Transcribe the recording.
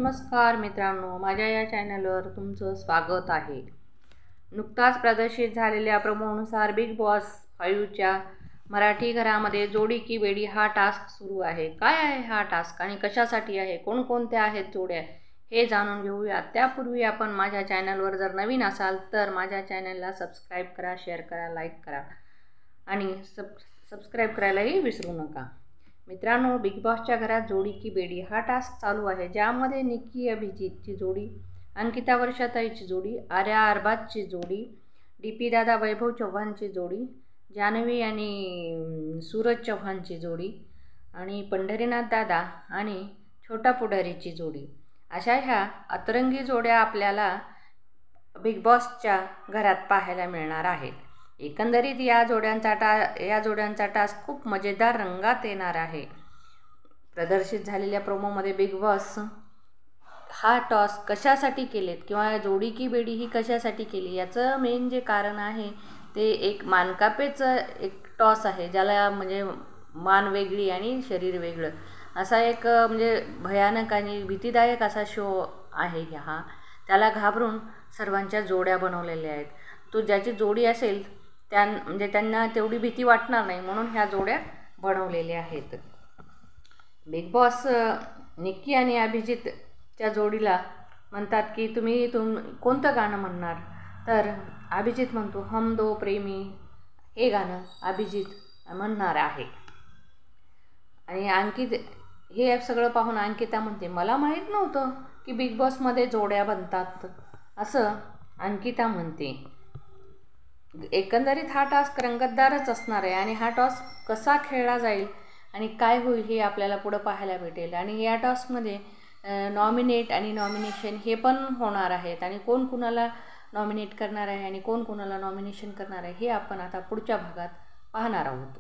नमस्कार मित्रांनो, माझ्या या चॅनलवर तुमचं स्वागत आहे। नुकताच प्रदर्शित झालेल्या प्रोमोनुसार बिग बॉस 5च्या मराठी घरामध्ये जोडी की बेडी हा टास्क सुरू आहे। काय आहे हा टास्क आणि कशासाठी आहे, कोणकोणत्या आहेत जोड्या, हे जाणून घेऊया। त्यापूर्वी आपण माझ्या चॅनलवर जर नवीन असाल तर माझ्या चॅनलला सबस्क्राईब करा, शेअर करा, लाईक करा आणि सबस्क्राईब करायलाही विसरू नका। मित्रांनो, बिग बॉसच्या घरात जोडी की बेडी हा टास्क चालू आहे, ज्यामध्ये निक्की अभिजितची जोडी, अंकिता वर्षाताईची जोडी, आर्या अरबाजची जोडी, डीपी दादा वैभव चव्हाणची जोडी, जान्हवी आणि सूरज चव्हाणची जोडी आणि पंढरीनाथ दादा आणि छोटा पुढारीची जोडी, अशा ह्या अतरंगी जोड्या आपल्याला बिग बॉसच्या घरात पाहायला मिळणार आहेत। एकंदरीत या जोड्यांचा टास्क खूप मजेदार रंगात येणार आहे। प्रदर्शित झालेल्या प्रोमोमध्ये बिग बॉस हा टास्क कशासाठी केलेत किंवा जोडी की बेडी ही कशासाठी केली, याचं मेन जे कारण आहे ते एक मानकापेचं एक टॉस आहे, ज्याला म्हणजे मान वेगळी आणि शरीर वेगळं असा एक म्हणजे भयानक आणि भीतीदायक असा शो आहे हा। त्याला घाबरून सर्वांच्या जोड्या बनवलेल्या आहेत। तो ज्याची जोडी असेल म्हणजे त्यांना तेवढी भीती वाटणार नाही म्हणून ह्या जोड्या बनवलेल्या आहेत। बिग बॉस निक्की आणि अभिजितच्या जोडीला म्हणतात की तुम्ही कोणतं गाणं म्हणणार, तर अभिजित म्हणतो हम दो प्रेमी, हे गाणं अभिजित म्हणणार आहे। आणि हे सगळं पाहून अंकिता म्हणते मला माहीत नव्हतं की बिग बॉसमध्ये जोड्या बनतात, असं अंकिता म्हणते। एकंदरीत हा टास्क रंगतदारच असणार आहे आणि हा टास्क कसा खेळला जाईल आणि काय होईल हे आपल्याला पुढं पाहायला भेटेल। आणि या टास्कमध्ये नॉमिनेट आणि नॉमिनेशन हे पण होणार आहेत आणि कोण कुणाला नॉमिनेट करणार आहे आणि कोण कुणाला नॉमिनेशन करणार आहे हे आपण आता पुढच्या भागात पाहणार आहोत।